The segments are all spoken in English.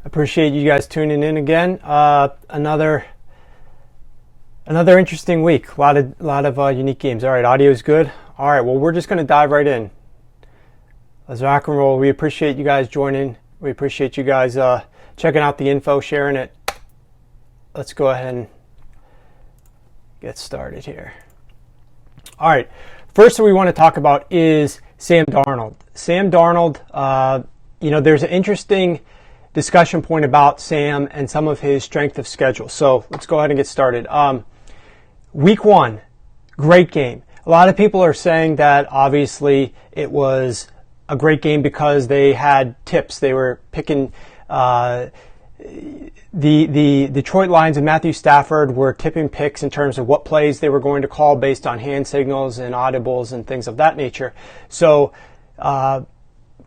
Appreciate you guys tuning in again. Another interesting week. A lot of unique games. All right, audio is good. All right, well, we're just going to dive right in. Let's rock and roll. We appreciate you guys joining. We appreciate you guys checking out the info, sharing it. Let's go ahead and get started here. All right, first thing we want to talk about is Sam Darnold. Sam Darnold, there's an interesting discussion point about Sam and some of his strength of schedule. So let's go ahead and get started. Week 1, great game. A lot of people are saying that obviously it was a great game because they had tips. They were picking the Detroit Lions and Matthew Stafford were tipping picks in terms of what plays they were going to call based on hand signals and audibles and things of that nature. So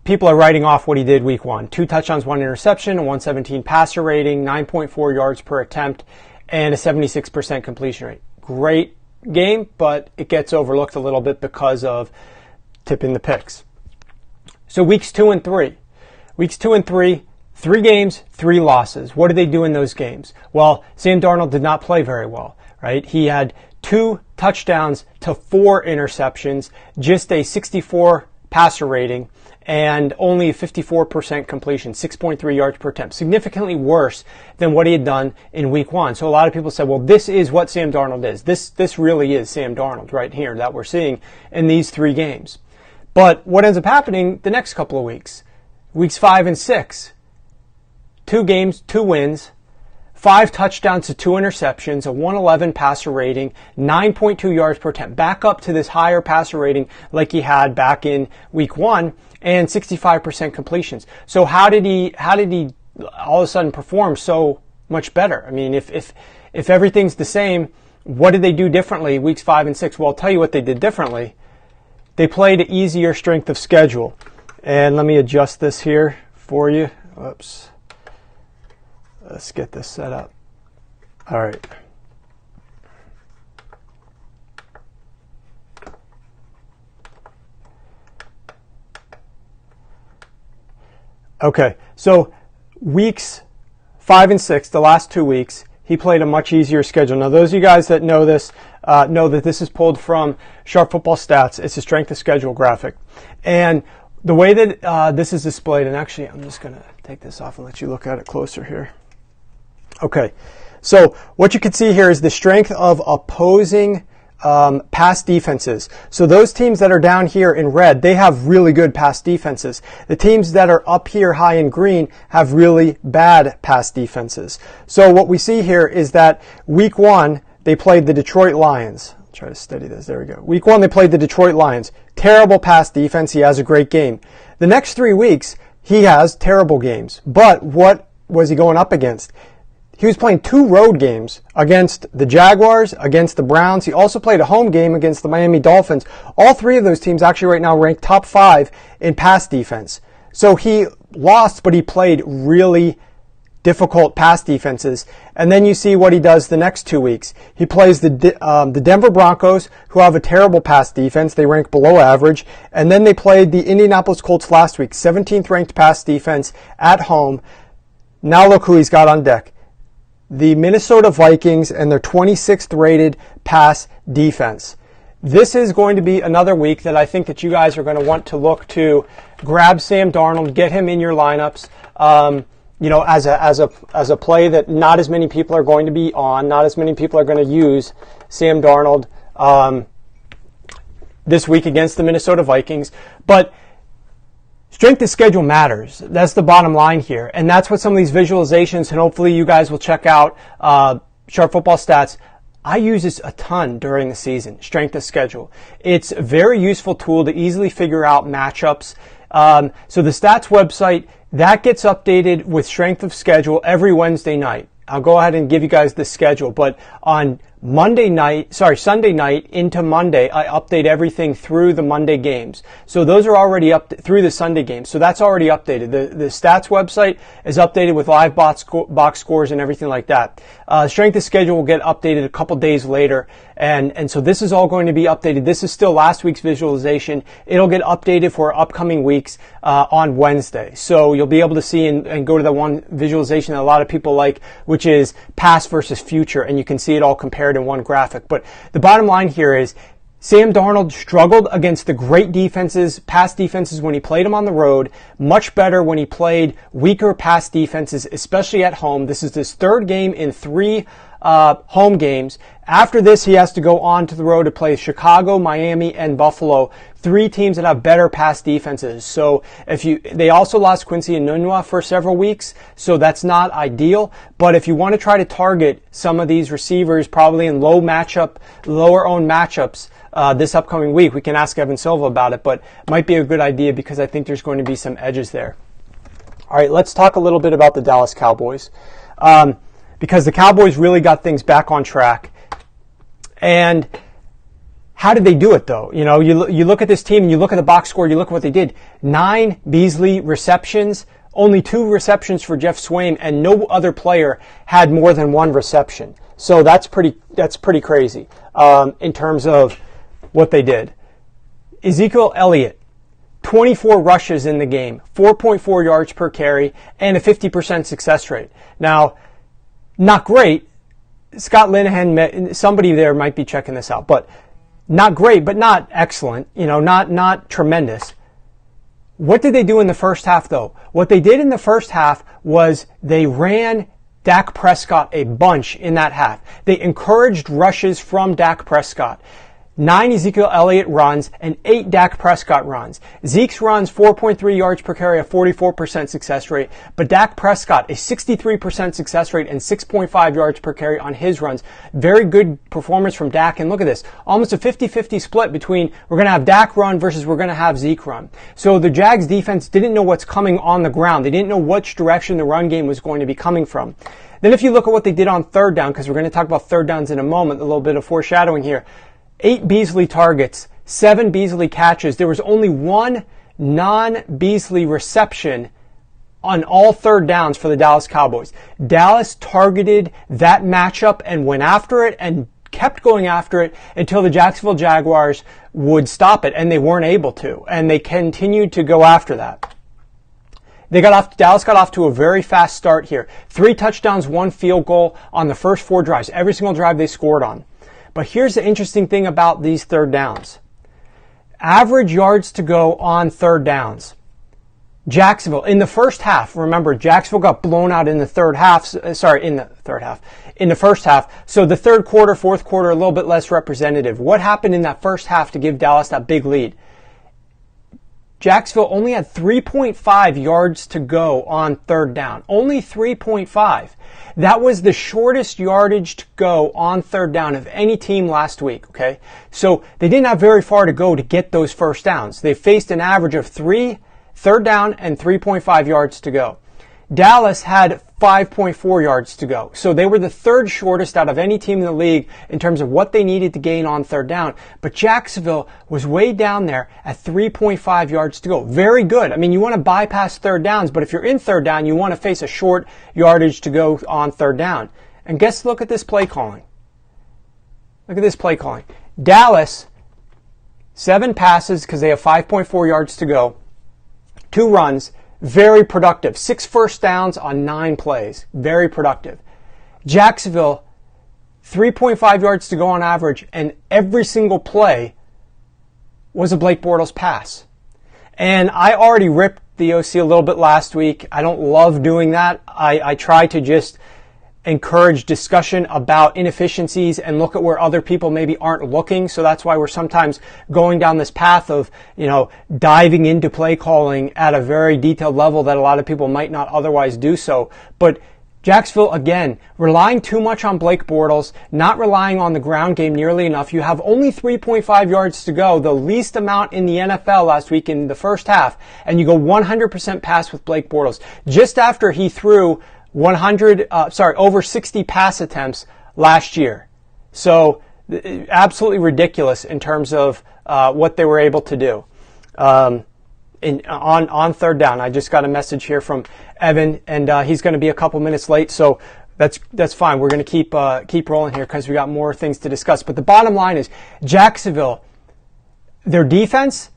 people are writing off what he did week 1. 2 touchdowns, 1 interception, a 117 passer rating, 9.4 yards per attempt, and a 76% completion rate. Great game, but it gets overlooked a little bit because of tipping the picks. So weeks 2 and 3. Weeks 2 and 3, 3 games, 3 losses. What did they do in those games? Well, Sam Darnold did not play very well, right? He had 2 touchdowns to 4 interceptions, just a 64 passer rating, and only a 54% completion, 6.3 yards per attempt, significantly worse than what he had done in week 1. So a lot of people said, well, this is what Sam Darnold is. This really is Sam Darnold right here that we're seeing in these 3 games. But what ends up happening the next couple of weeks, weeks 5 and 6, 2 games, 2 wins, 5 touchdowns to 2 interceptions, a 111 passer rating, 9.2 yards per attempt, back up to this higher passer rating like he had back in week 1, and 65% completions. So how did he all of a sudden perform so much better? I mean, if everything's the same, what did they do differently weeks 5 and 6? Well, I'll tell you what they did differently. They played an easier strength of schedule. And let me adjust this here for you. Oops. Let's get this set up. All right. Okay, so weeks 5 and 6, the last 2 weeks, he played a much easier schedule. Now, those of you guys that know this, know that this is pulled from Sharp Football Stats. It's a strength of schedule graphic. And the way that this is displayed, and actually I'm just going to take this off and let you look at it closer here. Okay, so what you can see here is the strength of opposing pass defenses. So those teams that are down here in red, they have really good pass defenses. The teams that are up here high in green have really bad pass defenses. So what we see here is that week 1, they played the Detroit Lions. I'll try to steady this. There we go. Week 1, they played the Detroit Lions. Terrible pass defense. He has a great game. The next 3 weeks, he has terrible games. But what was he going up against? He was playing 2 road games against the Jaguars, against the Browns. He also played a home game against the Miami Dolphins. All 3 of those teams actually right now rank top 5 in pass defense. So he lost, but he played really difficult pass defenses. And then you see what he does the next 2 weeks. He plays the Denver Broncos, who have a terrible pass defense. They rank below average. And then they played the Indianapolis Colts last week, 17th ranked pass defense at home. Now look who he's got on deck. The Minnesota Vikings and their 26th rated pass defense. This is going to be another week that I think that you guys are going to want to look to grab Sam Darnold, get him in your lineups. As a play that not as many people are going to be on, not as many people are going to use Sam Darnold this week against the Minnesota Vikings. But strength of schedule matters. That's the bottom line here. And that's what some of these visualizations, and hopefully you guys will check out Sharp Football Stats. I use this a ton during the season, strength of schedule. It's a very useful tool to easily figure out matchups. So the Stats website, that gets updated with strength of schedule every Wednesday night. I'll go ahead and give you guys the schedule. But on Sunday night into Monday, I update everything through the Monday games. So those are already up through the Sunday games. So that's already updated. The stats website is updated with live box scores and everything like that. Strength of schedule will get updated a couple days later. And so this is all going to be updated. This is still last week's visualization. It'll get updated for upcoming weeks on Wednesday. So you'll be able to see and go to the one visualization that a lot of people like, which is past versus future. And you can see it all compared in one graphic. But the bottom line here is Sam Darnold struggled against the great defenses, pass defenses when he played them on the road, much better when he played weaker pass defenses, especially at home. This is his third game in 3 home games. After this, he has to go on to the road to play Chicago, Miami, and Buffalo, 3 teams that have better pass defenses. So they also lost Quincy Enunwa for several weeks, so that's not ideal. But if you want to try to target some of these receivers, probably in lower owned matchups, this upcoming week, we can ask Evan Silva about it, but it might be a good idea because I think there's going to be some edges there. All right, let's talk a little bit about the Dallas Cowboys. Because the Cowboys really got things back on track. And how did they do it, though? You know, you look at this team, and you look at the box score, you look at what they did. 9 Beasley receptions, only 2 receptions for Jeff Swaim, and no other player had more than 1 reception. So that's pretty crazy in terms of what they did. Ezekiel Elliott, 24 rushes in the game, 4.4 yards per carry, and a 50% success rate. Now, not great. Scott Linehan, somebody there might be checking this out, but not great, but not excellent. You know, not tremendous. What did they do in the first half, though? What they did in the first half was they ran Dak Prescott a bunch in that half. They encouraged rushes from Dak Prescott. 9 Ezekiel Elliott runs and 8 Dak Prescott runs. Zeke's runs 4.3 yards per carry, a 44% success rate, but Dak Prescott a 63% success rate and 6.5 yards per carry on his runs. Very good performance from Dak, and look at this, almost a 50-50 split between we're going to have Dak run versus we're going to have Zeke run. So the Jags defense didn't know what's coming on the ground. They didn't know which direction the run game was going to be coming from. Then if you look at what they did on third down, because we're going to talk about third downs in a moment, a little bit of foreshadowing here. 8 Beasley targets, 7 Beasley catches. There was only 1 non-Beasley reception on all third downs for the Dallas Cowboys. Dallas targeted that matchup and went after it and kept going after it until the Jacksonville Jaguars would stop it, and they weren't able to, and they continued to go after that. Dallas got off to a very fast start here. 3 touchdowns, 1 field goal on the first 4 drives. Every single drive they scored on. But here's the interesting thing about these third downs. Average yards to go on third downs. Jacksonville, in the first half, remember, Jacksonville got blown out in the in the first half. So the third quarter, fourth quarter, a little bit less representative. What happened in that first half to give Dallas that big lead? Jacksonville only had 3.5 yards to go on third down. Only 3.5. That was the shortest yardage to go on third down of any team last week, okay? So they didn't have very far to go to get those first downs. They faced an average of 3 third down and 3.5 yards to go. Dallas had 5.4 yards to go. So they were the third shortest out of any team in the league in terms of what they needed to gain on third down. But Jacksonville was way down there at 3.5 yards to go. Very good. I mean, you want to bypass third downs, but if you're in third down, you want to face a short yardage to go on third down. And look at this play calling. Look at this play calling. Dallas, 7 passes because they have 5.4 yards to go. 2 runs. Very productive. 6 first downs on 9 plays. Very productive. Jacksonville, 3.5 yards to go on average, and every single play was a Blake Bortles pass. And I already ripped the OC a little bit last week. I don't love doing that. I try to just encourage discussion about inefficiencies and look at where other people maybe aren't looking. So that's why we're sometimes going down this path of, diving into play calling at a very detailed level that a lot of people might not otherwise do so. But Jacksonville, again, relying too much on Blake Bortles, not relying on the ground game nearly enough. You have only 3.5 yards to go, the least amount in the NFL last week in the first half, and you go 100% pass with Blake Bortles. Just after he threw over 60 pass attempts last year. So absolutely ridiculous in terms of what they were able to do. On third down, I just got a message here from Evan, and he's going to be a couple minutes late, so that's fine. We're going to keep rolling here because we got more things to discuss. But the bottom line is Jacksonville, their defense,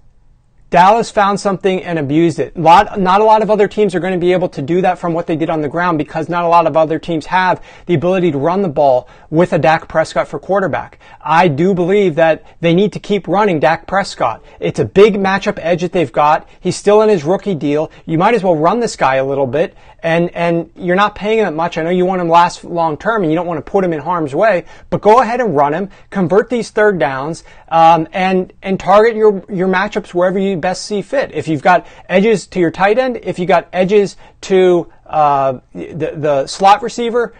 Dallas found something and abused it. Not a lot of other teams are going to be able to do that from what they did on the ground, because not a lot of other teams have the ability to run the ball with a Dak Prescott for quarterback. I do believe that they need to keep running Dak Prescott. It's a big matchup edge that they've got. He's still in his rookie deal. You might as well run this guy a little bit, and you're not paying him that much. I know you want him last long term and you don't want to put him in harm's way, but go ahead and run him, convert these third downs, and target your matchups wherever you best see fit. If you've got edges to your tight end, if you got edges to the slot receiver,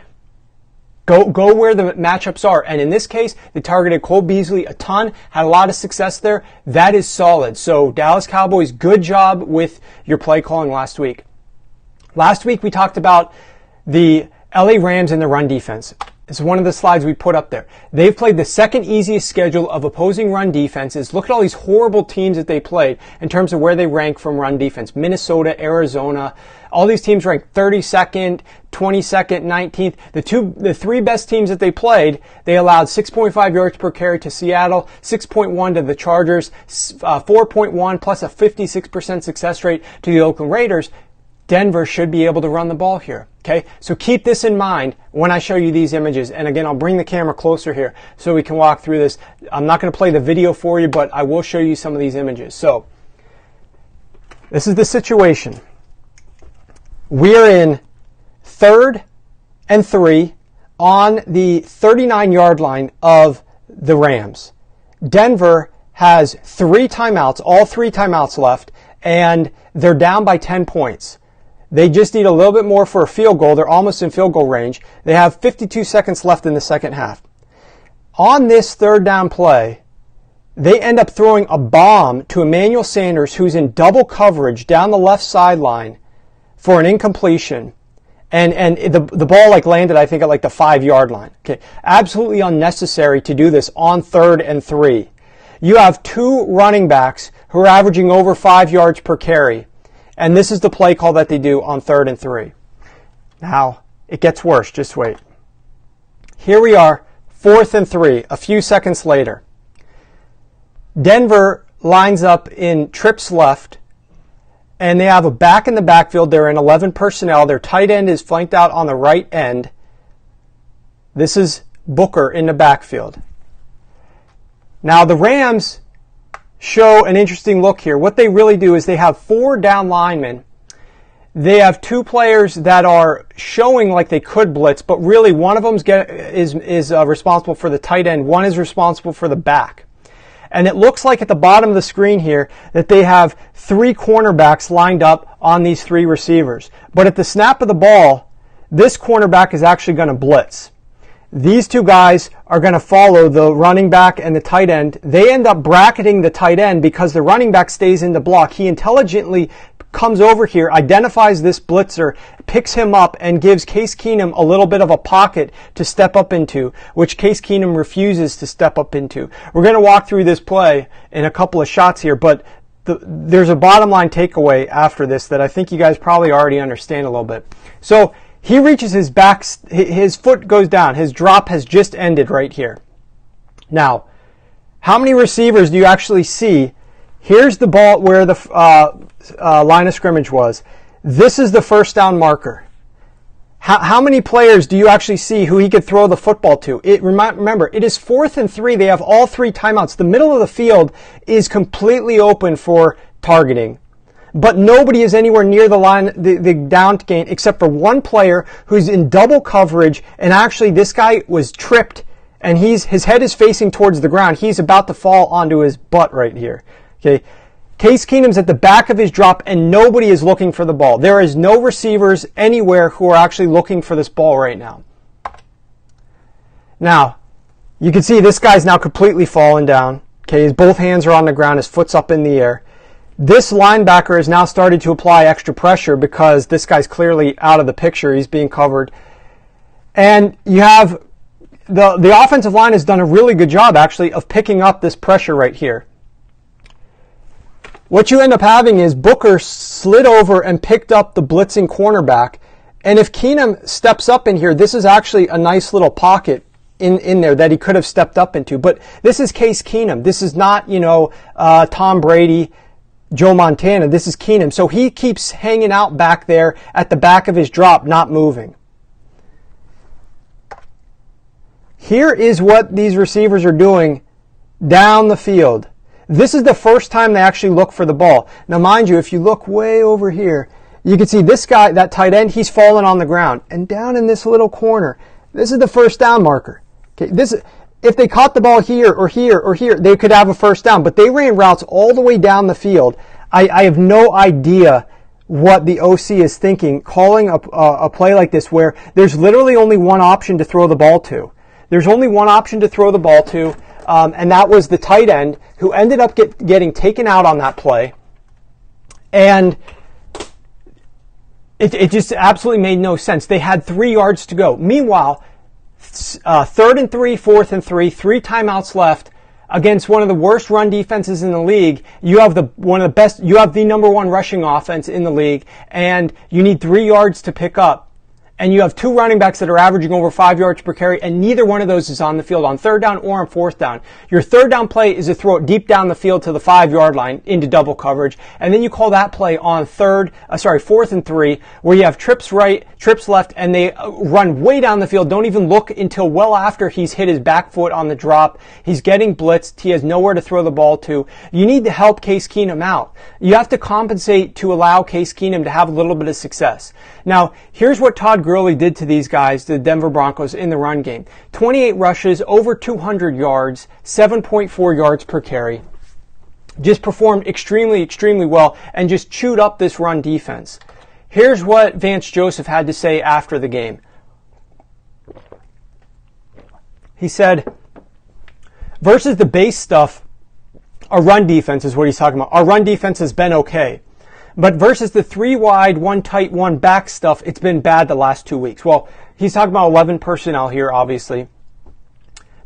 go where the matchups are. And in this case, they targeted Cole Beasley a ton, had a lot of success there. That is solid. So Dallas Cowboys, good job with your play calling last week. Last week we talked about the LA Rams and the run defense. It's one of the slides we put up there. They've played the second easiest schedule of opposing run defenses. Look at all these horrible teams that they played in terms of where they rank from run defense. Minnesota, Arizona, all these teams ranked 32nd, 22nd, 19th. The three best teams that they played, they allowed 6.5 yards per carry to Seattle, 6.1 to the Chargers, 4.1 plus a 56% success rate to the Oakland Raiders. Denver should be able to run the ball here, okay? So keep this in mind when I show you these images. And again, I'll bring the camera closer here so we can walk through this. I'm not going to play the video for you, but I will show you some of these images. So this is the situation. We're in 3rd and 3 on the 39-yard line of the Rams. Denver has 3 timeouts, all 3 timeouts left, and they're down by 10 points. They just need a little bit more for a field goal. They're almost in field goal range. They have 52 seconds left in the second half. On this third down play, they end up throwing a bomb to Emmanuel Sanders, who's in double coverage down the left sideline for an incompletion. And the ball landed, I think, at the 5-yard line. Okay, absolutely unnecessary to do this on 3rd and 3. You have 2 running backs who are averaging over 5 yards per carry. And this is the play call that they do on 3rd and 3. Now, it gets worse. Just wait. Here we are, 4th and 3, a few seconds later. Denver lines up in trips left, and they have a back in the backfield. They're in 11 personnel. Their tight end is flanked out on the right end. This is Booker in the backfield. Now, the Rams show an interesting look here. What they really do is they have 4 down linemen. They have 2 players that are showing like they could blitz, but really one of them is responsible for the tight end. One is responsible for the back. And it looks like at the bottom of the screen here that they have 3 cornerbacks lined up on these 3 receivers. But at the snap of the ball, this cornerback is actually going to blitz. These 2 guys are going to follow the running back and the tight end. They end up bracketing the tight end because the running back stays in the block. He intelligently comes over here, identifies this blitzer, picks him up, and gives Case Keenum a little bit of a pocket to step up into, which Case Keenum refuses to step up into. We're going to walk through this play in a couple of shots here, but there's a bottom line takeaway after this that I think you guys probably already understand a little bit. So he reaches his back, his foot goes down. His drop has just ended right here. Now, how many receivers do you actually see? Here's the ball where the line of scrimmage was. This is the first down marker. How many players do you actually see who he could throw the football to? Remember, it is 4th and 3. They have all 3 timeouts. The middle of the field is completely open for targeting. But nobody is anywhere near the line, the down gain, except for one player who's in double coverage. And actually, this guy was tripped, and his head is facing towards the ground. He's about to fall onto his butt right here. Okay, Case Keenum's at the back of his drop, and nobody is looking for the ball. There is no receivers anywhere who are actually looking for this ball right now. Now, you can see this guy's now completely fallen down. Okay, his both hands are on the ground. His foot's up in the air. This linebacker has now started to apply extra pressure because this guy's clearly out of the picture. He's being covered. And you have the offensive line has done a really good job, actually, of picking up this pressure right here. What you end up having is Booker slid over and picked up the blitzing cornerback. And if Keenum steps up in here, this is actually a nice little pocket in there that he could have stepped up into. But this is Case Keenum. This is not, Tom Brady, Joe Montana. This is Keenum. So he keeps hanging out back there at the back of his drop, not moving. Here is what these receivers are doing down the field. This is the first time they actually look for the ball. Now, mind you, if you look way over here, you can see this guy, that tight end, he's fallen on the ground. And down in this little corner, this is the first down marker. Okay, if they caught the ball here or here or here, they could have a first down. But they ran routes all the way down the field. I have no idea what the OC is thinking, calling a play like this where there's literally only one option to throw the ball to. There's only one option to throw the ball to, and that was the tight end, who ended up getting taken out on that play. And it just absolutely made no sense. They had 3 yards to go. Meanwhile, 3rd and 3, 4th and 3, 3 timeouts left against one of the worst run defenses in the league. You have you have the number 1 rushing offense in the league, and you need 3 yards to pick up. And you have 2 running backs that are averaging over 5 yards per carry, and neither one of those is on the field on 3rd down or on 4th down. Your 3rd down play is to throw it deep down the field to the 5-yard line into double coverage, and then you call that play on 4th and 3, where you have trips right, trips left, and they run way down the field, don't even look until well after he's hit his back foot on the drop. He's getting blitzed. He has nowhere to throw the ball to. You need to help Case Keenum out. You have to compensate to allow Case Keenum to have a little bit of success. Now, here's what Todd Gurley did to these guys, the Denver Broncos, in the run game. 28 rushes, over 200 yards, 7.4 yards per carry. Just performed extremely, extremely well and just chewed up this run defense. Here's what Vance Joseph had to say after the game. He said, versus the base stuff, our run defense is what he's talking about. Our run defense has been okay. But versus the 3 wide, 1 tight, 1 back stuff, it's been bad the last 2 weeks. Well, he's talking about 11 personnel here, obviously.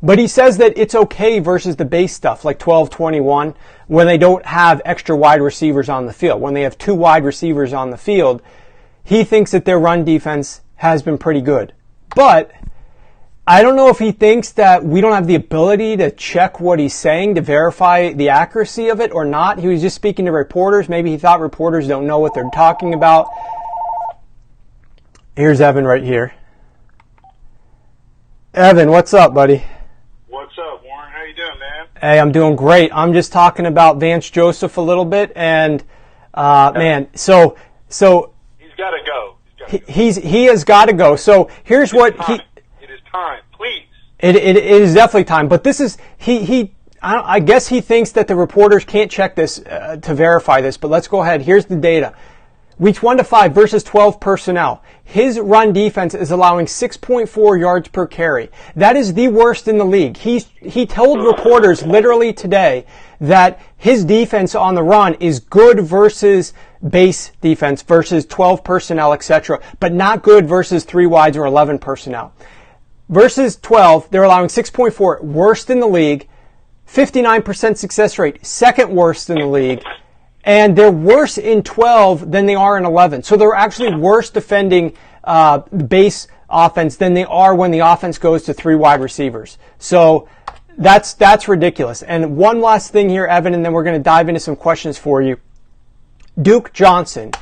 But he says that it's okay versus the base stuff, like 12-21, when they don't have extra wide receivers on the field. When they have 2 wide receivers on the field, he thinks that their run defense has been pretty good. But I don't know if he thinks that we don't have the ability to check what he's saying to verify the accuracy of it or not. He was just speaking to reporters. Maybe he thought reporters don't know what they're talking about. Here's Evan right here. Evan, what's up, buddy? What's up, Warren? How you doing, man? Hey, I'm doing great. I'm just talking about Vance Joseph a little bit, and man, so he's got to go. He has got to go. So here's what he. It is time, please. It is definitely time, but this is I guess he thinks that the reporters can't check this to verify this. But let's go ahead. Here's the data. Weeks 1 to 5 versus 12 personnel. His run defense is allowing 6.4 yards per carry. That is the worst in the league. He told reporters literally today that his defense on the run is good versus base defense versus 12 personnel, etc., but not good versus 3 wides or 11 personnel. Versus 12, they're allowing 6.4, worst in the league. 59% success rate, second worst in the league. And they're worse in 12 than they are in 11. So they're actually worse defending base offense than they are when the offense goes to 3 wide receivers. So that's ridiculous. And one last thing here, Evan, and then we're going to dive into some questions for you. Duke Johnson.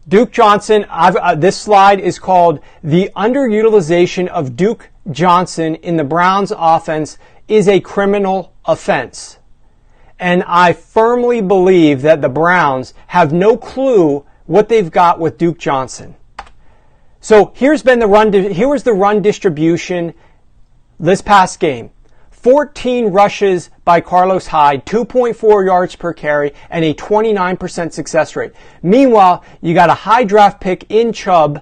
This slide is called the underutilization of Duke Johnson in the Browns offense is a criminal offense. And I firmly believe that the Browns have no clue what they've got with Duke Johnson. So here was the run distribution this past game. 14 rushes by Carlos Hyde, 2.4 yards per carry, and a 29% success rate. Meanwhile, you got a high draft pick in Chubb,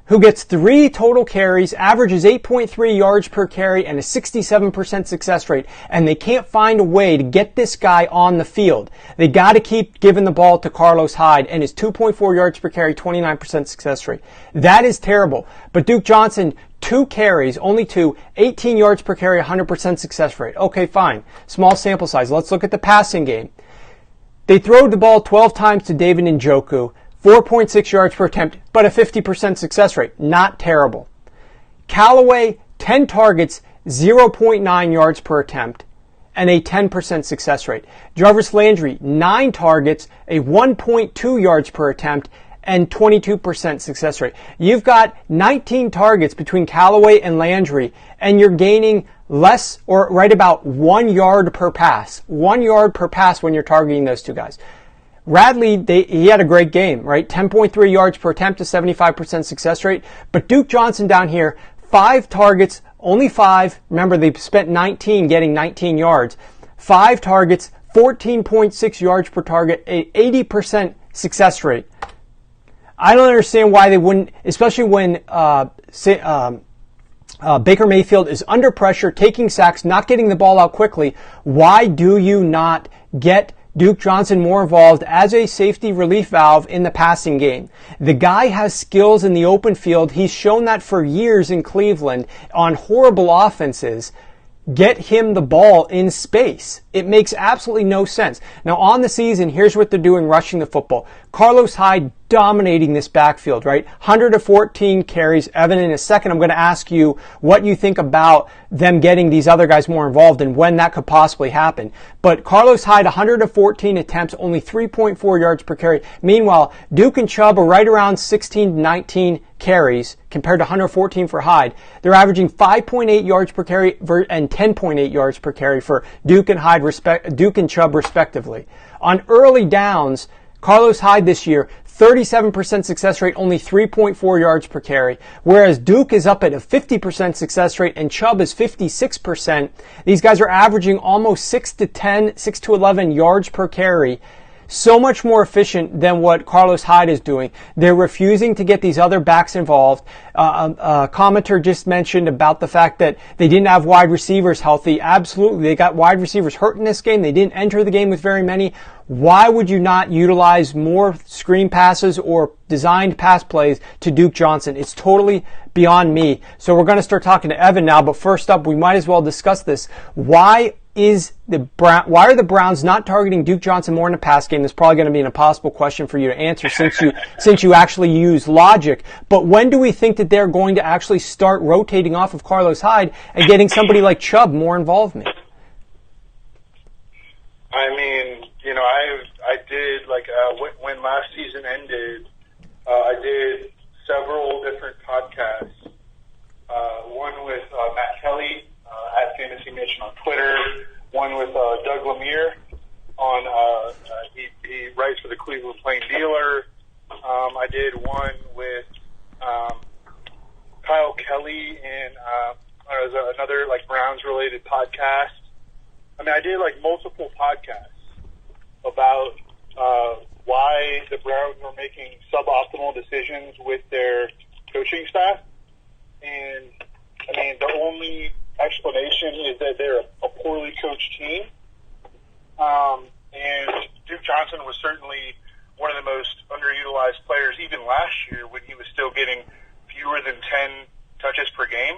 who gets 3 total carries, averages 8.3 yards per carry, and a 67% success rate. And they can't find a way to get this guy on the field. They got to keep giving the ball to Carlos Hyde, and his 2.4 yards per carry, 29% success rate. That is terrible. But Duke Johnson, 2 carries, only 2, 18 yards per carry, 100% success rate. Okay, fine. Small sample size. Let's look at the passing game. They throw the ball 12 times to David Njoku, 4.6 yards per attempt, but a 50% success rate. Not terrible. Callaway, 10 targets, 0.9 yards per attempt, and a 10% success rate. Jarvis Landry, 9 targets, a 1.2 yards per attempt, and 22% success rate. You've got 19 targets between Callaway and Landry, and you're gaining less or right about 1 yard per pass. 1 yard per pass when you're targeting those two guys. Radley, he had a great game, right? 10.3 yards per attempt, a 75% success rate. But Duke Johnson down here, 5 targets, only 5. Remember, they spent 19 getting 19 yards. 5 targets, 14.6 yards per target, a 80% success rate. I don't understand why they wouldn't, especially when Baker Mayfield is under pressure, taking sacks, not getting the ball out quickly. Why do you not get Duke Johnson more involved as a safety relief valve in the passing game? The guy has skills in the open field. He's shown that for years in Cleveland on horrible offenses. Get him the ball in space. It makes absolutely no sense. Now on the season, here's what they're doing rushing the football. Carlos Hyde dominating this backfield, right? 114 carries. Evan, in a second, I'm going to ask you what you think about them getting these other guys more involved and when that could possibly happen. But Carlos Hyde, 114 attempts, only 3.4 yards per carry. Meanwhile, Duke and Chubb are right around 16 to 19 carries compared to 114 for Hyde. They're averaging 5.8 yards per carry and 10.8 yards per carry for Duke and Chubb respectively. On early downs, Carlos Hyde this year, 37% success rate, only 3.4 yards per carry, whereas Duke is up at a 50% success rate and Chubb is 56%. These guys are averaging almost 6 to 11 yards per carry. So much more efficient than what Carlos Hyde is doing. They're refusing to get these other backs involved. A commenter just mentioned about the fact that they didn't have wide receivers healthy. Absolutely. They got wide receivers hurt in this game. They didn't enter the game with very many. Why would you not utilize more screen passes or designed pass plays to Duke Johnson? It's totally beyond me. So we're going to start talking to Evan now, but first up, we might as well discuss this. Why are the Browns not targeting Duke Johnson more in the pass game? That's probably going to be an impossible question for you to answer since you actually use logic. But when do we think that they're going to actually start rotating off of Carlos Hyde and getting somebody like Chubb more involvement? I mean, I did, when last season ended, I did several different podcasts. One with Matt Kelly at Fantasy Nation on Twitter. One with Doug Lemire on, he writes for the Cleveland Plain Dealer. I did one with Kyle Kelly and there was another Browns-related podcast. I mean, I did multiple podcasts about why the Browns were making suboptimal decisions with their coaching staff. And, I mean, the only explanation is that they're a poorly coached team. And Duke Johnson was certainly one of the most underutilized players even last year when he was still getting fewer than 10 touches per game.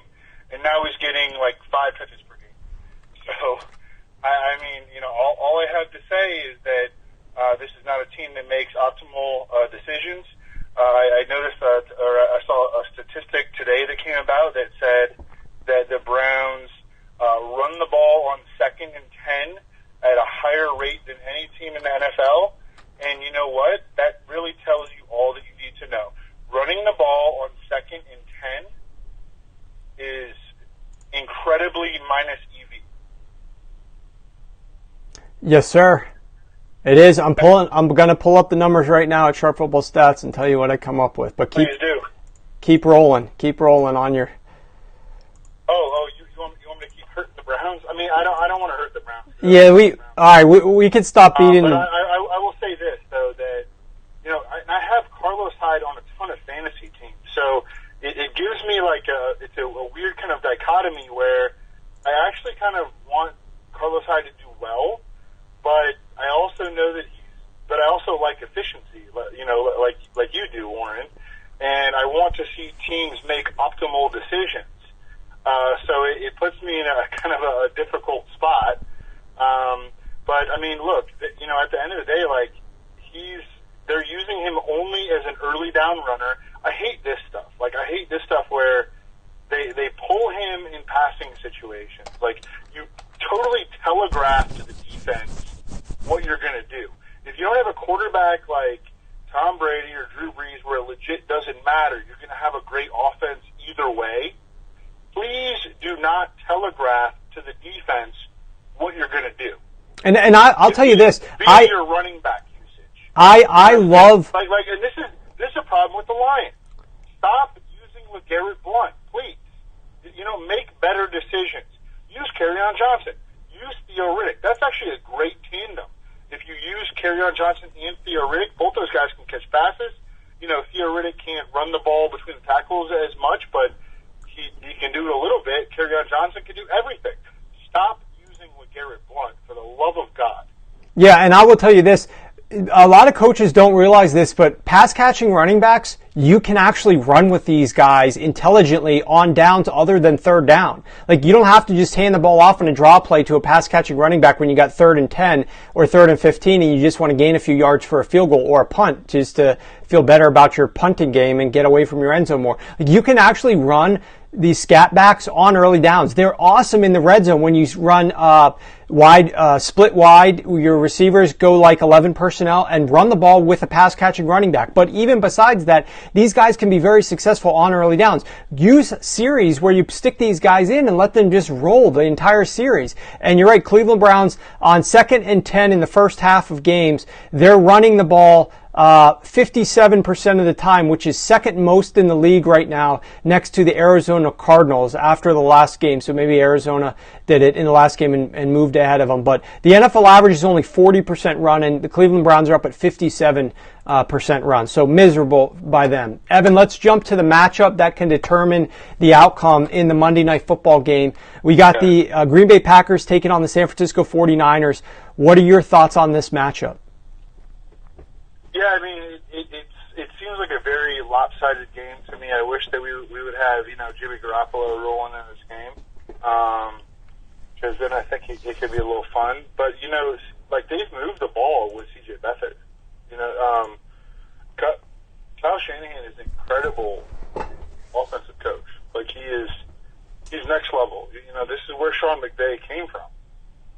And now he's getting 5 touches per game. So, I mean, all I have to say is that this is not a team that makes optimal decisions. I noticed or I saw a statistic today that came about that said that the Browns run the ball on 2nd and 10 at a higher rate than any team in the NFL. And you know what? That really tells you all that you need to know. Running the ball on 2nd and 10 is incredibly minus EV. Yes, sir. It is. I'm going to pull up the numbers right now at Sharp Football Stats and tell you what I come up with. But keep rolling. Keep rolling on your. You want me to keep hurting the Browns? I mean, I don't want to hurt the Browns. Yeah, all right. We can stop beating. But I will say this though, that I have Carlos Hyde on a ton of fantasy teams, so it gives me it's a weird kind of dichotomy where I actually kind of want Carlos Hyde to do well, but I also know that but I also like efficiency, like you do, Warren, and I want to see teams make optimal decisions. So it puts me in a kind of a difficult spot. But I mean, look, you know, at the end of the day, like they're using him only as an early down runner. I hate this stuff. Like, I hate this stuff where they pull him in passing situations. Like, you totally telegraph to the defense what you're going to do. If you don't have a quarterback like Tom Brady or Drew Brees where it legit doesn't matter, you're going to have a great offense either way. Please do not telegraph to the defense what you're going to do. And I'll tell you this. Your running back usage. I love... Like, and this is a problem with the Lions. Stop using LeGarrette Blount, please. You know, make better decisions. Use Kerryon Johnson. Use Theo Riddick. That's actually a great tandem. If you use Kerryon Johnson and Theo Riddick, both those guys can catch passes. You know, Theo Riddick can't run the ball between the tackles as much, but he can do it a little bit. Kerryon Johnson can do everything. Stop using LeGarrette Blount, for the love of God. Yeah, and I will tell you this. A lot of coaches don't realize this, but pass-catching running backs, you can actually run with these guys intelligently on downs other than third down. Like, you don't have to just hand the ball off in a draw play to a pass-catching running back when you got 3rd and 10 or 3rd and 15 and you just want to gain a few yards for a field goal or a punt just to feel better about your punting game and get away from your end zone more. Like, you can actually run these scat backs on early downs. They're awesome in the red zone when you run split wide. Your receivers go like 11 personnel and run the ball with a pass catching running back. But even besides that, these guys can be very successful on early downs. Use series where you stick these guys in and let them just roll the entire series. And you're right, Cleveland Browns on 2nd and 10 in the first half of games, they're running the ball 57% of the time, which is second most in the league right now, next to the Arizona Cardinals after the last game. So maybe Arizona did it in the last game and moved ahead of them. But the NFL average is only 40% run, and the Cleveland Browns are up at 57% run. So miserable by them. Evan, let's jump to the matchup that can determine the outcome in the Monday Night Football game. We got the Green Bay Packers taking on the San Francisco 49ers. What are your thoughts on this matchup? Yeah, I mean, it seems like a very lopsided game to me. I wish that we would have, you know, Jimmy Garoppolo rolling in this game, because then I think it could be a little fun. But, you know, like, they've moved the ball with C.J. Beathard. You know, Kyle Shanahan is an incredible offensive coach. Like, he's next level. You know, this is where Sean McVay came from.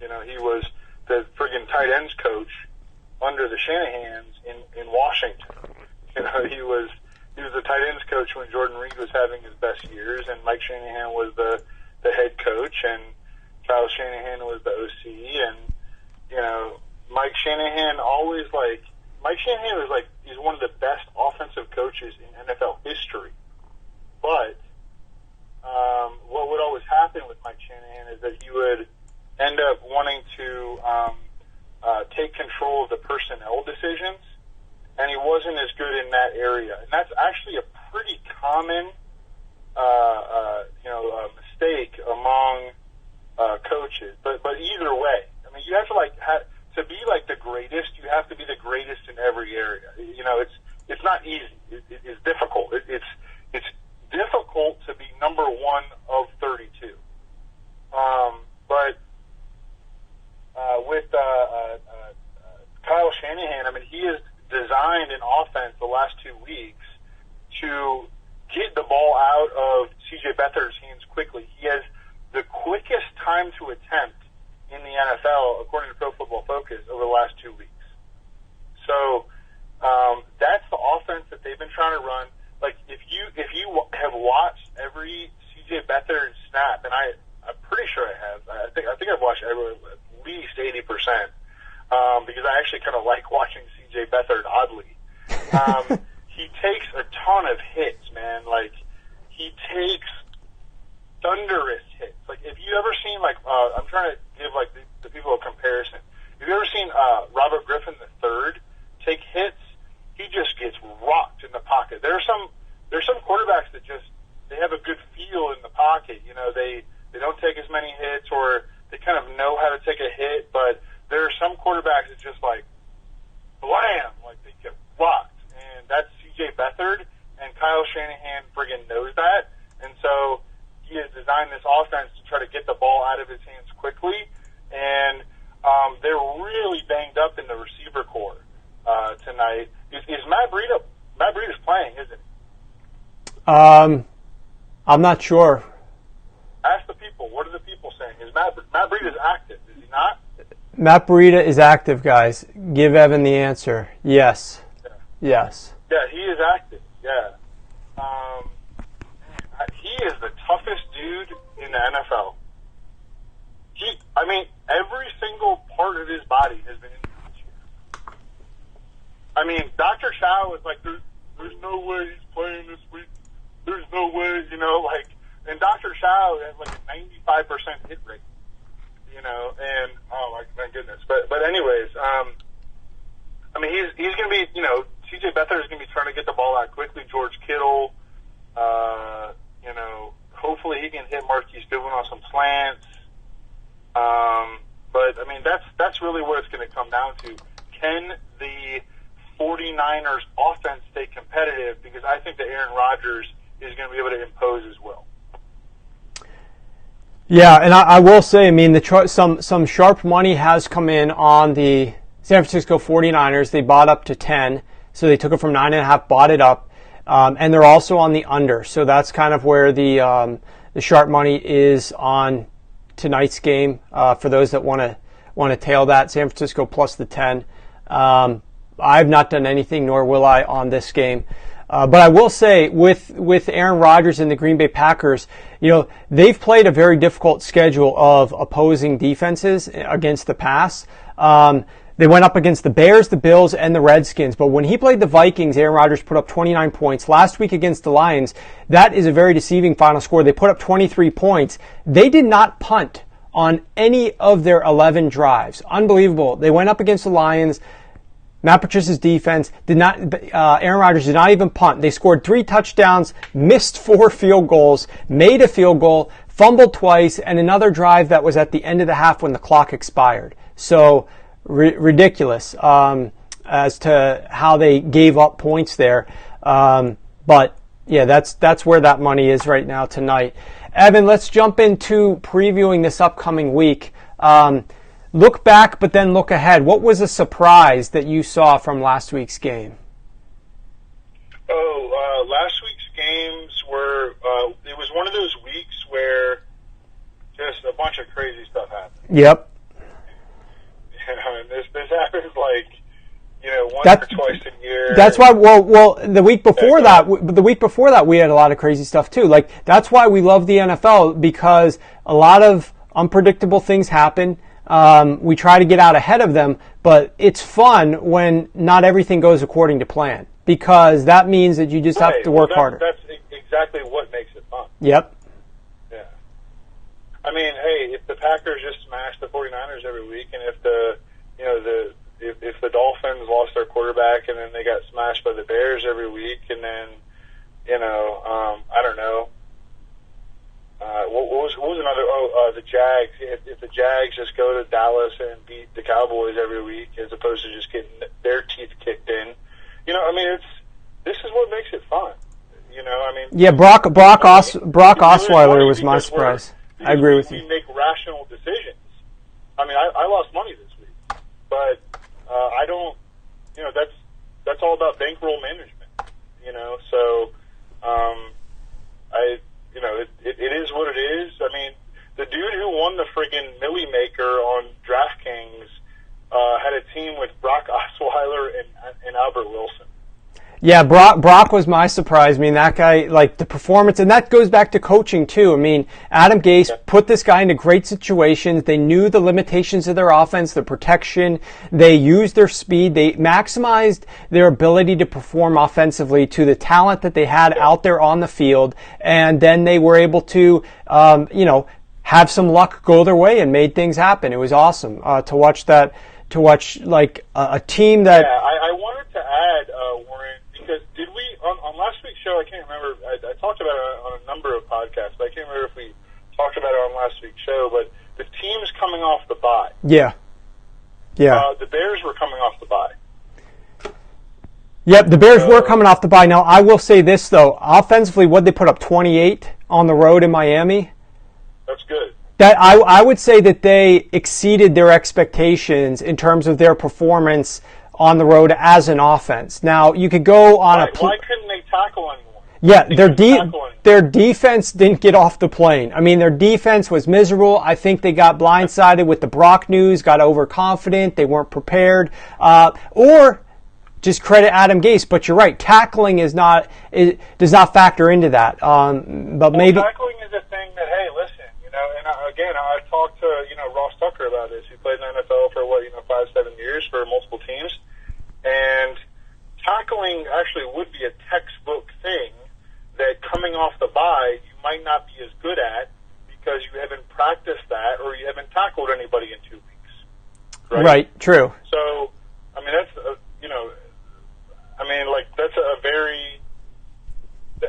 You know, he was the friggin' tight ends coach under the Shanahans in Washington. You know, he was the tight ends coach when Jordan Reed was having his best years, and Mike Shanahan was the head coach, and Kyle Shanahan was the OC, and, you know, Mike Shanahan was like, he's one of the best offensive coaches in NFL history. But what would always happen with Mike Shanahan is that he would end up wanting to take control of the personnel decisions, and he wasn't as good in that area. And that's actually a pretty common, mistake among coaches. But either way, I mean, you have to to be like the greatest. You have to be the greatest in every area. You know, it's not easy. It's difficult. It's difficult to be number one of 32. But with Kyle Shanahan, I mean, he has designed an offense the last 2 weeks to get the ball out of C.J. Beathard's hands quickly. He has the quickest time to attempt in the NFL, according to Pro Football Focus, over the last 2 weeks. So that's the offense that they've been trying to run. Like, if you have watched every C.J. Beathard snap, and I'm pretty sure I have. I think I've watched at least 80%, because I actually kind of like watching C.J. Beathard oddly. He takes a ton of hits, man. Like, he takes thunderous hits. Like, if you ever seen, like, I'm trying to give, like, the people a comparison. Have you ever seen Robert Griffin III take hits? He just gets rocked in the pocket. There's some quarterbacks that just, they have a good feel in the pocket. You know, they don't take as many hits, or they kind of know how to take a hit, but there are some quarterbacks that just, like, blam, like, they get rocked. And that's C.J. Beathard, and Kyle Shanahan friggin' knows that. And so he he has designed this offense to try to get the ball out of his hands quickly, and they're really banged up in the receiver core tonight. Is Matt Breida? Matt Breida's playing, isn't he? I'm not sure. Ask the people. What are the people saying? Is Matt Breida's active? Is he not? Matt Breida is active, guys. Give Evan the answer. Yes. Yeah. Yes. Yeah, he is active. Yeah. He is the toughest dude in the NFL. Every single part of his body has been injured this year. I mean, Dr. Chow is like, there's no way he's playing this week. There's no way, and Dr. Chow has like a 95% hit rate, and oh my goodness. But anyways, he's going to be, CJ Beathard is going to be trying to get the ball out quickly. George Kittle, hopefully he can hit Marquise Goodwin on some slants. But that's really what it's going to come down to. Can the 49ers offense stay competitive? Because I think that Aaron Rodgers is going to be able to impose as well. Yeah, and I will say, some sharp money has come in on the San Francisco 49ers. They bought up to 10, so they took it from 9.5, bought it up, and they're also on the under. So that's kind of where the sharp money is on tonight's game. For those that want to tail that, San Francisco plus the 10. I've not done anything, nor will I, on this game. But I will say, with Aaron Rodgers and the Green Bay Packers, they've played a very difficult schedule of opposing defenses against the pass. They went up against the Bears, the Bills, and the Redskins. But when he played the Vikings, Aaron Rodgers put up 29 points. Last week against the Lions, that is a very deceiving final score. They put up 23 points. They did not punt on any of their 11 drives. Unbelievable. They went up against the Lions. Matt Patricia's defense Aaron Rodgers did not even punt. They scored 3 touchdowns, missed 4 field goals, made a field goal, fumbled twice, and another drive that was at the end of the half when the clock expired. So, ridiculous as to how they gave up points there. But yeah, that's where that money is right now tonight. Evan, let's jump into previewing this upcoming week. Look back, but then look ahead. What was a surprise that you saw from last week's game? Last week's games were, it was one of those weeks where just a bunch of crazy stuff happened. Yep. And this happens once or twice a year. That's why, the week before that, we had a lot of crazy stuff too. That's why we love the NFL, because a lot of unpredictable things happen. We try to get out ahead of them, but it's fun when not everything goes according to plan, because that means that you just have to work harder. That's exactly what makes it fun. Yep. Yeah. Hey, if the Packers just smash the 49ers every week, and if if the Dolphins lost their quarterback and then they got smashed by the Bears every week, and then I don't know. What was another? The Jags. If the Jags just go to Dallas and beat the Cowboys every week, as opposed to just getting their teeth kicked in, this is what makes it fun. Yeah, Brock Osweiler was my surprise. I agree with you. We make rational decisions. I lost money this week, but I don't. That's all about bankroll management. So it is what it is. The dude who won the friggin' Millie Maker on DraftKings had a team with Brock Osweiler and Albert Wilson. Yeah, Brock was my surprise. That guy, the performance, and that goes back to coaching too. Adam Gase put this guy into great situations. They knew the limitations of their offense, the protection. They used their speed. They maximized their ability to perform offensively to the talent that they had out there on the field, and then they were able to, have some luck go their way and made things happen. It was awesome to watch that. To watch a team that. Yeah, I wanted to add, Warren. Because did we, on last week's show, I can't remember, I talked about it on a number of podcasts, but I can't remember if we talked about it on last week's show, but the team's coming off the bye. Yeah. The Bears were coming off the bye. Yep, the Bears were coming off the bye. Now, I will say this, though. Offensively, what they put up, 28 on the road in Miami? That's good. That I would say that they exceeded their expectations in terms of their performance on the road as an offense. Now, you could go on why couldn't they tackle anyone? Yeah, their defense didn't get off the plane. I mean, their defense was miserable. I think they got blindsided with the Brock news, got overconfident, they weren't prepared. Or just credit Adam Gase, but you're right, tackling does not factor into that. But maybe tackling is a thing that, hey, listen, and I talked to Ross Tucker about this. He played in the NFL for 5-7 years for multiple teams, and tackling actually would be a textbook thing that coming off the bye you might not be as good at because you haven't practiced that or you haven't tackled anybody in 2 weeks. Right. True. So, I mean, that's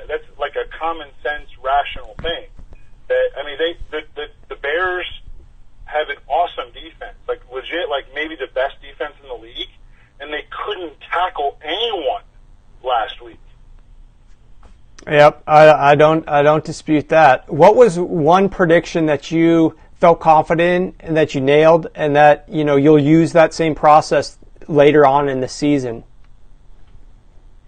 that's like a common sense, rational thing. That the Bears have an awesome defense, like legit, like maybe the best defense in the league, and they couldn't tackle anyone last week. Yep, I don't dispute that. What was one prediction that you felt confident in and that you nailed, and that you'll use that same process later on in the season?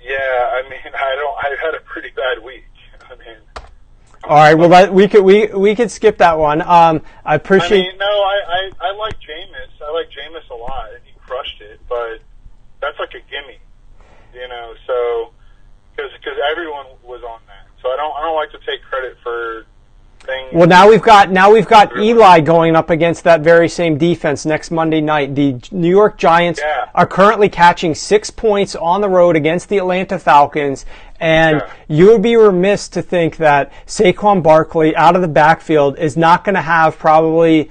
Yeah, I mean, I had a pretty bad week. I mean, all right, well, we could skip that one. I appreciate. I mean, no, I like Jameis. I like Jameis a lot, and he crushed it. But that's like a gimme, So because everyone was on that, so I don't like to take credit for things. Well, now we've got Eli going up against that very same defense next Monday night. The New York Giants are currently catching 6 points on the road against the Atlanta Falcons, and you would be remiss to think that Saquon Barkley out of the backfield is not going to have probably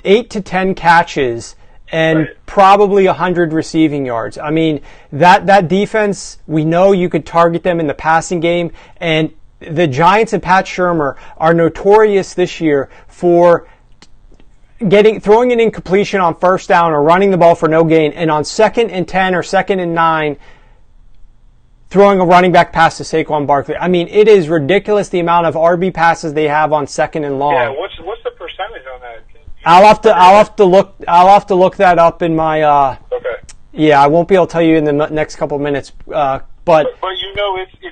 8 to 10 catches and probably 100 receiving yards. I mean, that defense, we know you could target them in the passing game, and the Giants and Pat Shurmur are notorious this year for throwing an incompletion on first down or running the ball for no gain, and on 2nd and 10 or 2nd and 9, throwing a running back pass to Saquon Barkley. I mean, it is ridiculous the amount of RB passes they have on 2nd and long. Yeah, what's the percentage on that? I'll have to look that up in my. Okay. Yeah, I won't be able to tell you in the next couple of minutes. But it's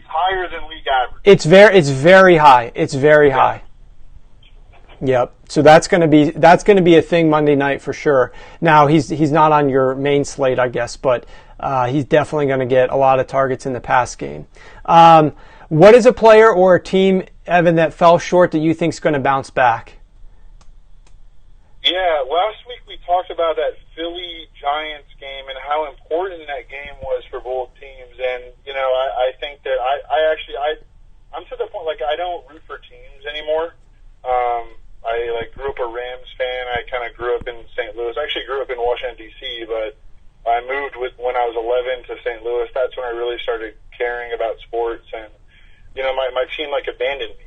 higher than league average. It's very high. It's very high. Yep. So that's going to be a thing Monday night for sure. Now he's not on your main slate, I guess, but he's definitely going to get a lot of targets in the pass game. What is a player or a team, Evan, that fell short that you think is going to bounce back? Yeah, last week we talked about that Philly-Giants game and how important that game was for both teams. And, I think that I'm to the point, like, I don't root for teams anymore. I grew up a Rams fan. I kind of grew up in St. Louis. I actually grew up in Washington, D.C., but I moved when I was 11 to St. Louis. That's when I really started caring about sports. And, my team, abandoned me.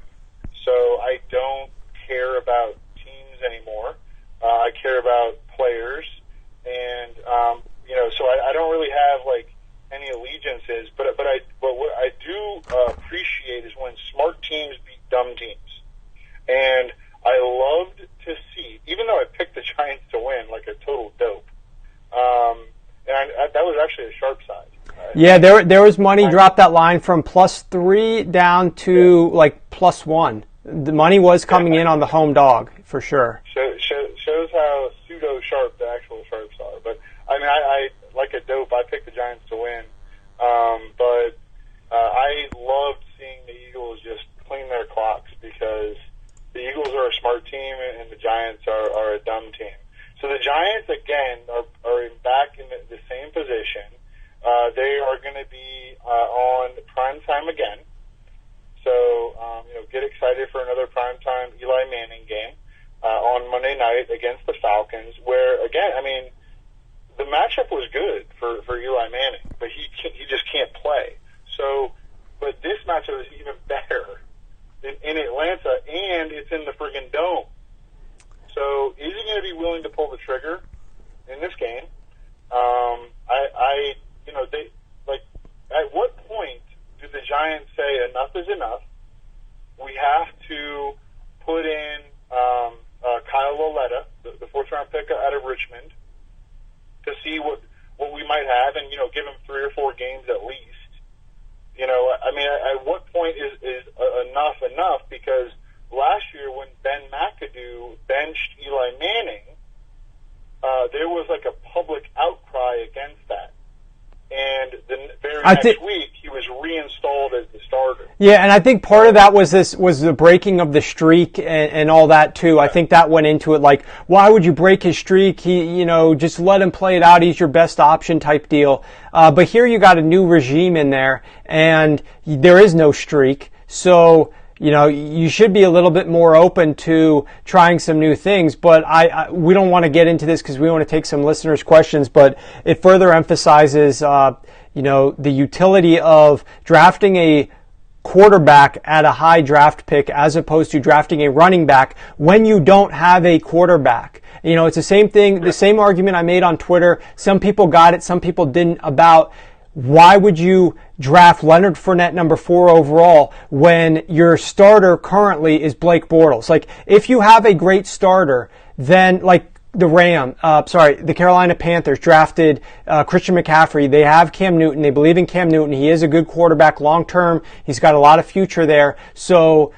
So I don't care about teams anymore. I care about players, and so I don't really have any allegiances. But what I do appreciate is when smart teams beat dumb teams, and I loved to see, even though I picked the Giants to win like a total dope, and that was actually a sharp side. Yeah, there was money dropped that line from +3 down to +1. The money was coming in on the home dog for sure. Shows how pseudo sharp the actual sharps are. But I mean, I like a dope. I picked the Giants to win, but I loved seeing the Eagles just clean their clocks because the Eagles are a smart team and the Giants are a dumb team. So the Giants again are back in the same position. They are going to be on prime time again. So get excited for another primetime Eli Manning game on Monday night against the Falcons, where, again, I mean, the matchup was good for Eli Manning, but he just can't play. So, but this matchup is even better in Atlanta, and it's in the friggin' dome. So is he going to be willing to pull the trigger in this game? at what point do the Giants say enough is enough? We have to put in Kyle Loletta, the fourth-round pick out of Richmond, to see what we might have, and give him 3 or 4 games at least. At what point is enough? Because last year when Ben McAdoo benched Eli Manning, there was like a public outcry against that. And the very next week, he was reinstalled as the starter. Yeah, and I think part of that was the breaking of the streak and all that too. I think that went into it. Like, why would you break his streak? He, just let him play it out. He's your best option type deal. But here you got a new regime in there, and there is no streak. So, you should be a little bit more open to trying some new things, but we don't want to get into this because we want to take some listeners' questions, but it further emphasizes, the utility of drafting a quarterback at a high draft pick as opposed to drafting a running back when you don't have a quarterback. It's the same thing, the same argument I made on Twitter. Some people got it, some people didn't, about why would you draft Leonard Fournette number 4 overall when your starter currently is Blake Bortles? Like, if you have a great starter, then like the Carolina Panthers drafted Christian McCaffrey. They have Cam Newton. They believe in Cam Newton. He is a good quarterback long term. He's got a lot of future there. So,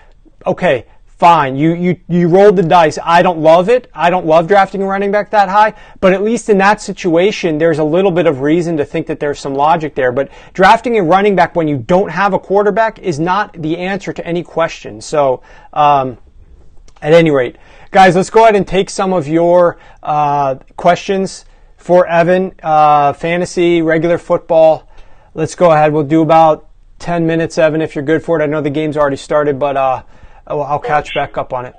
okay. Fine, you rolled the dice. I don't love it. I don't love drafting a running back that high, but at least in that situation, there's a little bit of reason to think that there's some logic there. But drafting a running back when you don't have a quarterback is not the answer to any question. So, at any rate, guys, let's go ahead and take some of your questions for Evan. Fantasy, regular football. Let's go ahead. We'll do about 10 minutes, Evan, if you're good for it. I know the game's already started, but I'll catch back up on it.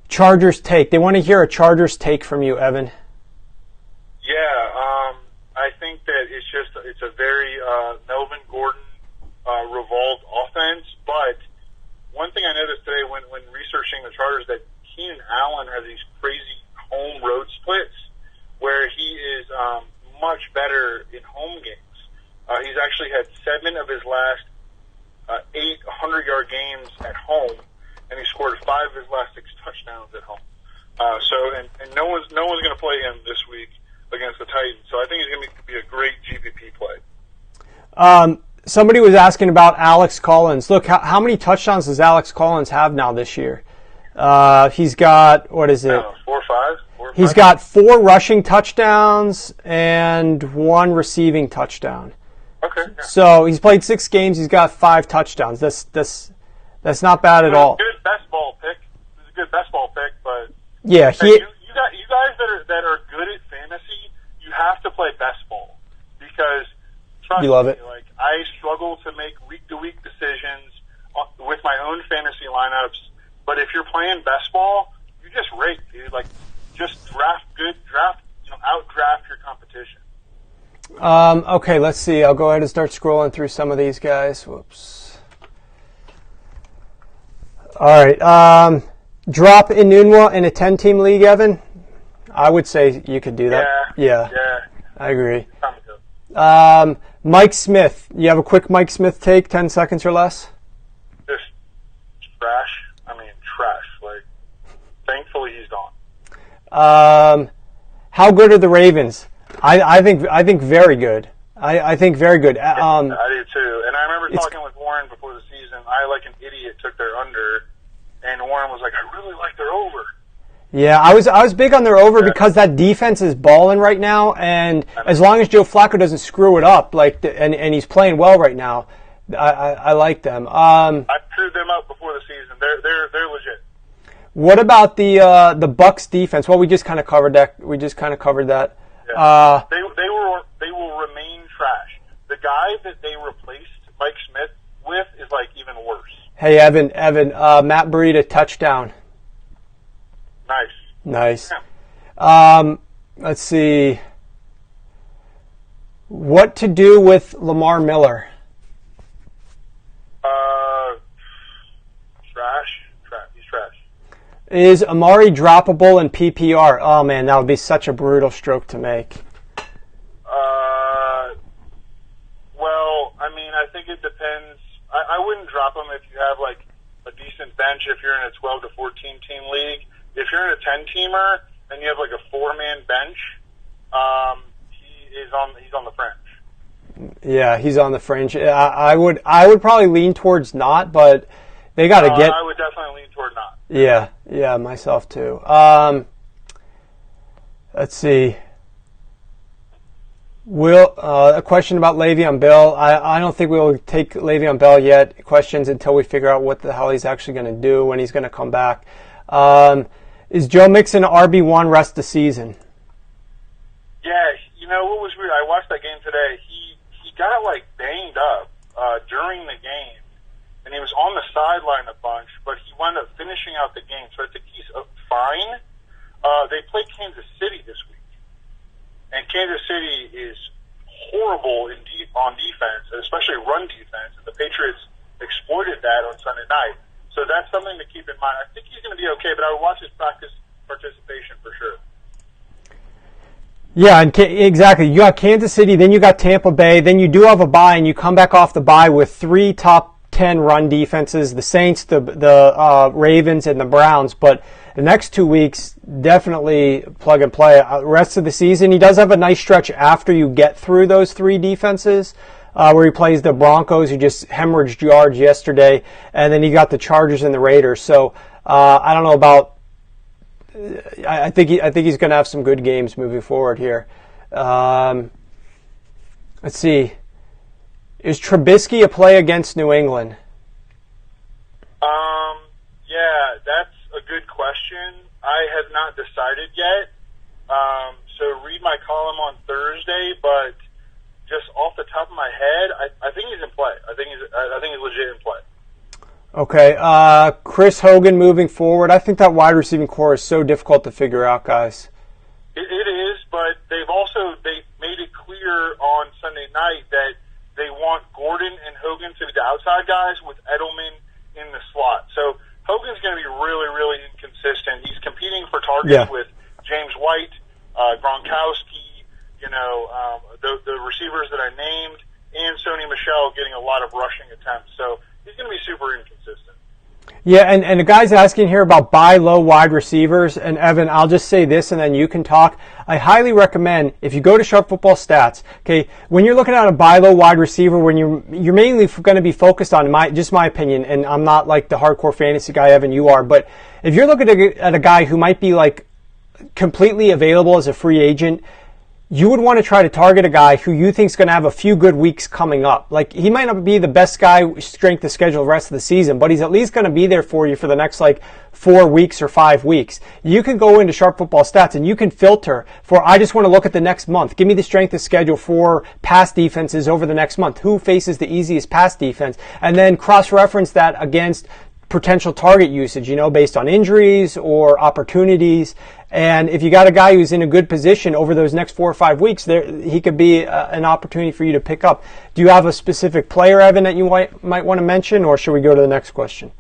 Chargers take. They want to hear a Chargers take from you, Evan. Yeah, I think that it's a very Melvin Gordon revolved offense. But one thing I noticed today when researching the Chargers, that Keenan Allen has these crazy home road splits where he is much better in home games. He's actually had 7 of his last 8 100-yard games at home, and he scored 5 of his last 6 touchdowns at home. And no one's going to play him this week against the Titans. So I think he's going to be a great GPP play. Somebody was asking about Alex Collins. Look, how many touchdowns does Alex Collins have now this year? He's got, what is it? 4 or 5. He's got 4 rushing touchdowns and 1 receiving touchdown. Okay. Yeah. So he's played 6 games. He's got 5 touchdowns. That's not bad at all. Good best ball pick. It's a good best ball pick, but yeah, you guys that are good at fantasy, you have to play best ball because trust you love me, it. like I struggle to make week to week decisions with my own fantasy lineups. But if you're playing best ball, you just rake, dude. Like just draft good, out-draft your competition. Okay, let's see. I'll go ahead and start scrolling through some of these guys. Whoops. All right. Drop Inunwa in a 10-team league, Evan? I would say you could do that. Yeah. I agree. Mike Smith. You have a quick Mike Smith take, 10 seconds or less? Just trash. Like, thankfully he's gone. How good are the Ravens? I think very good. I think very good. I do too. And I remember talking with Warren before the season. I, like an idiot, took their under, and Warren was like, "I really like their over." Yeah, I was big on their over because that defense is balling right now, and as long as Joe Flacco doesn't screw it up, and he's playing well right now, I like them. I screwed them up before the season. They're legit. What about the Bucks defense? Well, we just kind of covered that. Yeah. They will remain trash. The guy that they replaced Mike Smith with is like even worse. Hey, Evan, Matt Breida touchdown. Nice. Yeah. Let's see. What to do with Lamar Miller? Trash. He's trash. Is Amari droppable in PPR? Oh man, that would be such a brutal stroke to make. think it depends. I wouldn't drop him if you have like a decent bench. If you're in a 12 to 14 team league, if you're in a 10-teamer and you have like a 4-man bench, he's on the fringe. Yeah, he's on the fringe. I would probably lean towards not, but they got to get. I would definitely lean toward not. Yeah, myself too. Let's see. A question about Le'Veon Bell. I don't think we will take Le'Veon Bell yet. Questions until we figure out what the hell he's actually going to do, when he's going to come back. Is Joe Mixon RB1 rest of the season? Yeah, you know what was weird? I watched that game today. He got like banged up during the game, and he was on the sideline a bunch, but he wound up finishing out the game. So I think he's fine. They play Kansas City this week, and Kansas City is horrible on defense, especially run defense, and the Patriots exploited that on Sunday night. So that's something to keep in mind. I think he's going to be okay, but I would watch his practice participation for sure. Yeah, and exactly. You got Kansas City, then you got Tampa Bay, then you do have a bye, and you come back off the bye with 3 top 10 run defenses: the Saints, the Ravens, and the Browns. But the next 2 weeks, definitely plug and play. Rest of the season, he does have a nice stretch after you get through those 3 defenses, where he plays the Broncos, who just hemorrhaged yards yesterday, and then he got the Chargers and the Raiders. So I don't know about. I think he's going to have some good games moving forward here. Let's see. Is Trubisky a play against New England? Yeah, that's a good question. I have not decided yet. So read my column on Thursday, but just off the top of my head, I think he's in play. I think he's legit in play. Okay, Chris Hogan moving forward. I think that wide receiving core is so difficult to figure out, guys. It is, but they made it clear on Sunday night that they want Gordon and Hogan to be the outside guys with Edelman in the slot. So Hogan's going to be really, really inconsistent. He's competing for targets with James White, Gronkowski, the receivers that I named, and Sony Michel getting a lot of rushing attempts. So he's going to be super inconsistent. Yeah, and the guy's asking here about buy low wide receivers. And Evan, I'll just say this and then you can talk. I highly recommend, if you go to Sharp Football Stats, okay, when you're looking at a buy low wide receiver, when you're mainly going to be focused on, my opinion, and I'm not like the hardcore fantasy guy, Evan, you are, but if you're looking at a guy who might be like completely available as a free agent, you would want to try to target a guy who you think is going to have a few good weeks coming up. Like, he might not be the best guy strength of schedule the rest of the season, but he's at least going to be there for you for the next 4 weeks or 5 weeks. You can go into Sharp Football Stats and you can filter for, I just want to look at the next month. Give me the strength of schedule for pass defenses over the next month. Who faces the easiest pass defense? And then cross-reference that against potential target usage, based on injuries or opportunities. And if you got a guy who's in a good position over those next 4 or 5 weeks, he could be an opportunity for you to pick up. Do you have a specific player, Evan, that you might want to mention, or should we go to the next question?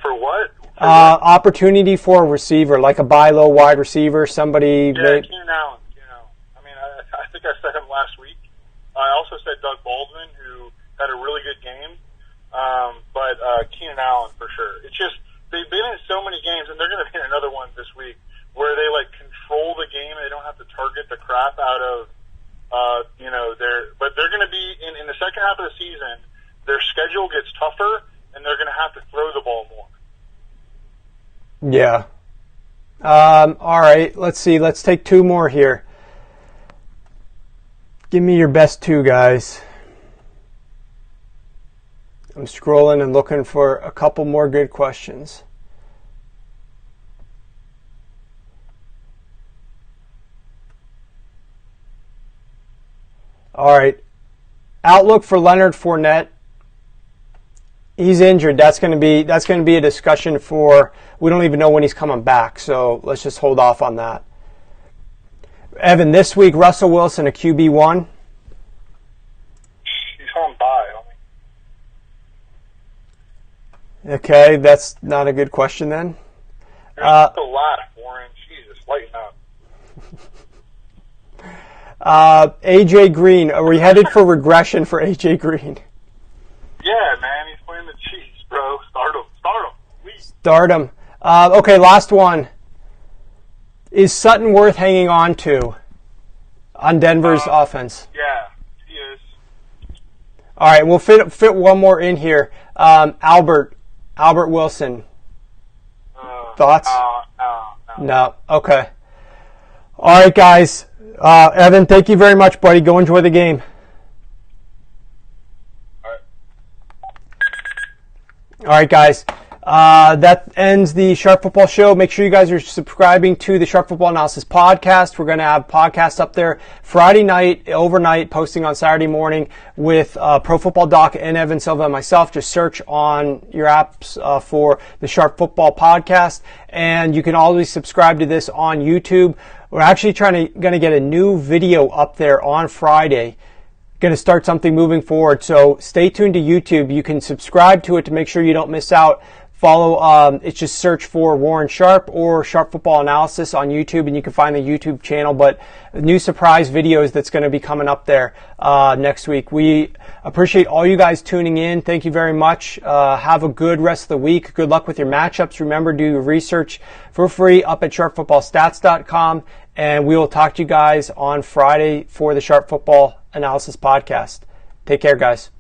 For what? Opportunity for a receiver, like a buy low wide receiver, somebody. Yeah, Keenan Allen. I think I said him last week. I also said Doug Baldwin, who had a really good game. But Keenan Allen for sure. It's just they've been in so many games, and they're going to be in another one this week, where they control the game and they don't have to target the crap out of but they're going to be in the second half of the season. Their schedule gets tougher and they're going to have to throw the ball more. Yeah. All right. Let's see. Let's take 2 more here. Give me your best 2 guys. I'm scrolling and looking for a couple more good questions. All right. Outlook for Leonard Fournette. He's injured. That's going to be a discussion for, we don't even know when he's coming back, so let's just hold off on that. Evan, this week, Russell Wilson, a QB1. He's on bye, homie. Okay, that's not a good question then. There's a lot, Warren. Jesus, lighten up. AJ Green, are we headed for regression for AJ Green? Yeah, man, he's playing the Chiefs, bro. Start him. Please. Start him. Okay, last one. Is Sutton worth hanging on to on Denver's offense? Yeah, he is. All right, we'll fit one more in here. Albert Wilson. Thoughts? No. Okay. All right, guys. Evan, thank you very much, buddy. Go enjoy the game. All right, guys. That ends the Sharp Football Show. Make sure you guys are subscribing to the Sharp Football Analysis podcast. We're going to have podcasts up there Friday night, overnight, posting on Saturday morning with Pro Football Doc and Evan Silva and myself. Just search on your apps for the Sharp Football podcast. And you can always subscribe to this on YouTube. We're actually going to get a new video up there on Friday. Going to start something moving forward. So stay tuned to YouTube. You can subscribe to it to make sure you don't miss out. Follow, it's just search for Warren Sharp or Sharp Football Analysis on YouTube, and you can find the YouTube channel. But new surprise videos that's going to be coming up there next week. We appreciate all you guys tuning in. Thank you very much. Have a good rest of the week. Good luck with your matchups. Remember, do your research for free up at sharpfootballstats.com, and we will talk to you guys on Friday for the Sharp Football Analysis podcast. Take care, guys.